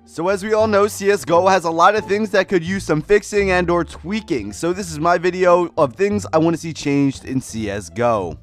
So as we all know, CSGO has a lot of things that could use some fixing and or tweaking. So this is my video of things I want to see changed in CSGO.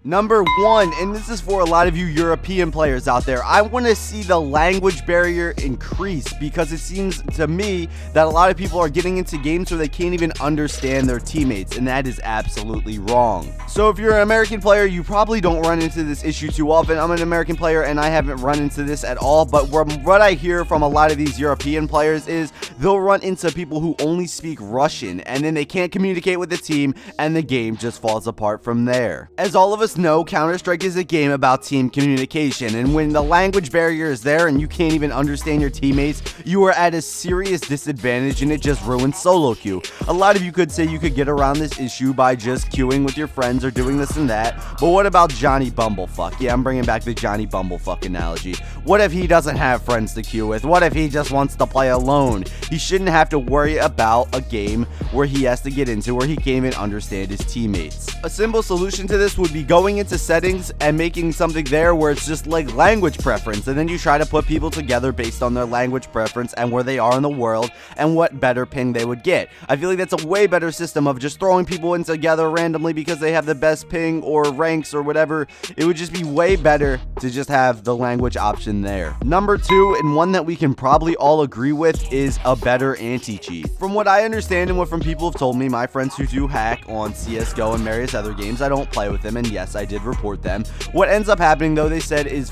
Number 1, and this is for a lot of you European players out there, I want to see the language barrier increase, because it seems to me that a lot of people are getting into games where they can't even understand their teammates, and that is absolutely wrong. So if you're an American player, you probably don't run into this issue too often. I'm an American player and I haven't run into this at all, but what I hear from a lot of these European players is they'll run into people who only speak Russian, and then they can't communicate with the team, and the game just falls apart from there. As all of us know, Counter-Strike is a game about team communication, and when the language barrier is there and you can't even understand your teammates, you are at a serious disadvantage, and it just ruins solo queue. A lot of you could say you could get around this issue by just queuing with your friends or doing this and that, but what about Johnny Bumblefuck? Yeah, I'm bringing back the Johnny Bumblefuck analogy. What if he doesn't have friends to queue with? What if he just wants to play alone? He shouldn't have to worry about a game where he has to get into where he can't even understand his teammates. A simple solution to this would be going into settings and making something there where it's just like language preference, and then you try to put people together based on their language preference and where they are in the world and what better ping they would get. I feel like that's a way better system of just throwing people in together randomly because they have the best ping or ranks or whatever. It would just be way better to just have the language option there. Number 2, and one that we can probably all agree with, is a better anti-cheat. From what I understand and what from people have told me, my friends who do hack on CSGO and various other games, I don't play with them, and yes, I did report them. What ends up happening though, they said, is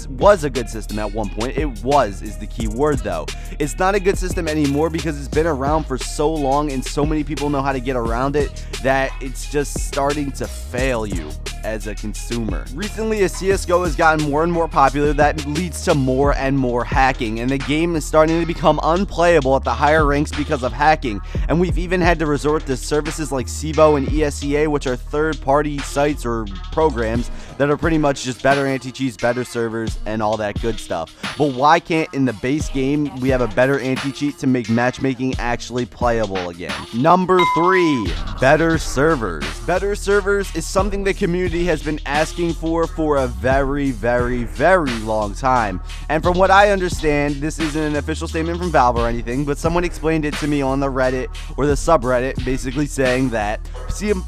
was a good system at one point. It is the key word though. It's not a good system anymore because it's been around for so long and so many people know how to get around it that it's just starting to fail you as a consumer. Recently, as CSGO has gotten more and more popular, that leads to more and more hacking, and the game is starting to become unplayable at the higher ranks because of hacking, and we've even had to resort to services like SIVO and ESEA, which are third-party sites or programs that are pretty much just better anti-cheats, better servers, and all that good stuff. But why can't, in the base game, we have a better anti-cheat to make matchmaking actually playable again? Number 3, better servers. Better servers is something the community has been asking for a very, very, very long time. And from what I understand, this isn't an official statement from Valve or anything, but someone explained it to me on the Reddit or the subreddit, basically saying that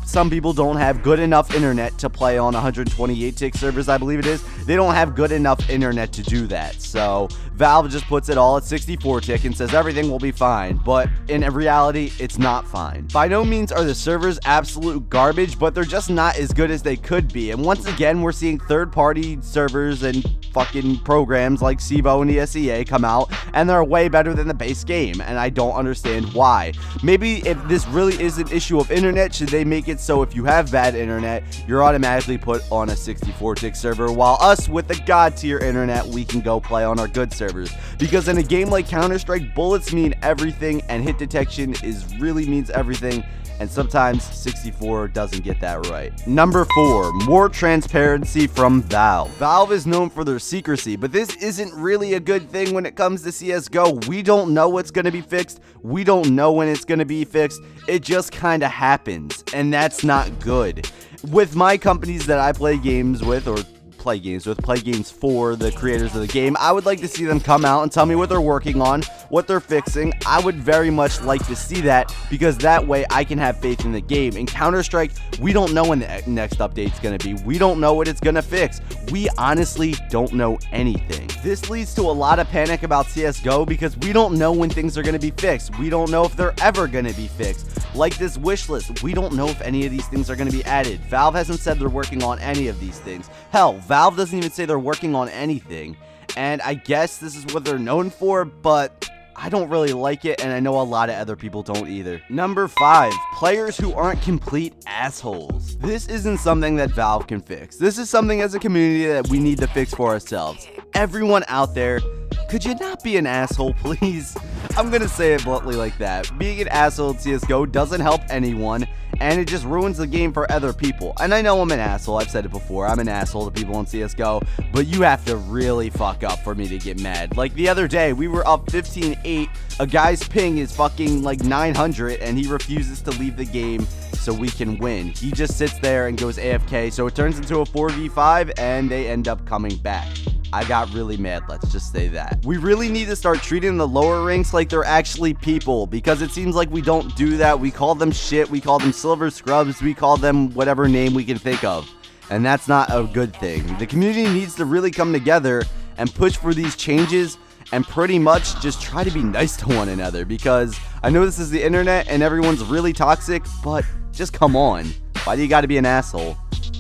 some people don't have good enough internet to play on 128 tick servers, I believe it is. They don't have good enough internet to do that. So Valve just puts it all at 64 tick and says everything will be fine, but in reality, it's not fine. By no means are the servers absolute garbage, but they're just not as good as they could be. And once again, we're seeing third-party servers and fucking programs like SIVO and ESEA come out, and they're way better than the base game, and I don't understand why. Maybe if this really is an issue of internet, should they make it so if you have bad internet, you're automatically put on a 64 tick server, while us with the god tier internet, we can go play on our good servers. Because in a game like Counter-Strike, bullets mean everything, and hit detection really means everything, and sometimes 64 doesn't get that right. Number 4, more transparency from Valve. Valve is known for their secrecy, but this isn't really a good thing when it comes to CSGO. We don't know what's going to be fixed. We don't know when it's going to be fixed. It just kind of happens, and that's not good. With my companies that I play games with, or play games for the creators of the game, I would like to see them come out and tell me what they're working on, what they're fixing. I would very much like to see that, because that way I can have faith in the game. In Counter-Strike, we don't know when the next update's going to be. We don't know what it's going to fix. We honestly don't know anything. This leads to a lot of panic about CSGO because we don't know when things are going to be fixed. We don't know if they're ever going to be fixed. Like this wish list, we don't know if any of these things are going to be added. Valve hasn't said they're working on any of these things. Hell, Valve doesn't even say they're working on anything, and I guess this is what they're known for, but I don't really like it, and I know a lot of other people don't either. Number 5, players who aren't complete assholes. This isn't something that Valve can fix. This is something as a community that we need to fix for ourselves. Everyone out there, could you not be an asshole, please? I'm gonna say it bluntly like that. Being an asshole in CSGO doesn't help anyone, and it just ruins the game for other people. And I know I'm an asshole, I've said it before, I'm an asshole to people in CSGO, but you have to really fuck up for me to get mad. Like the other day, we were up 15-8, a guy's ping is fucking like 900, and he refuses to leave the game so we can win. He just sits there and goes AFK, so it turns into a 4v5, and they end up coming back. I got really mad, let's just say that. We really need to start treating the lower ranks like they're actually people, because it seems like we don't do that. We call them shit, we call them silver scrubs, we call them whatever name we can think of. And that's not a good thing. The community needs to really come together and push for these changes and pretty much just try to be nice to one another, because I know this is the internet and everyone's really toxic, but just come on. Why do you gotta be an asshole?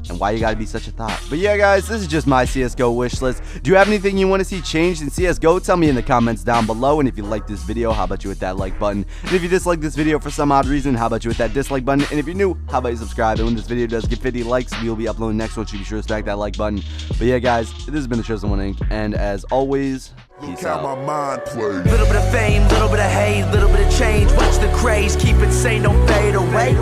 And why you gotta be such a thought? But yeah, guys, this is just my CSGO wish list. Do you have anything you want to see changed in CSGO? Tell me in the comments down below. And if you like this video, how about you hit that like button? And if you dislike this video for some odd reason, how about you hit that dislike button? And if you're new, how about you subscribe? And when this video does get 50 likes, we will be uploading the next one, so be sure to smack that like button. But yeah, guys, this has been the Chosen One Inc. And as always, peace out. My mind plays. Little bit of fame, little bit of hate, little bit of change. Watch the craze, keep it sane, don't fade away.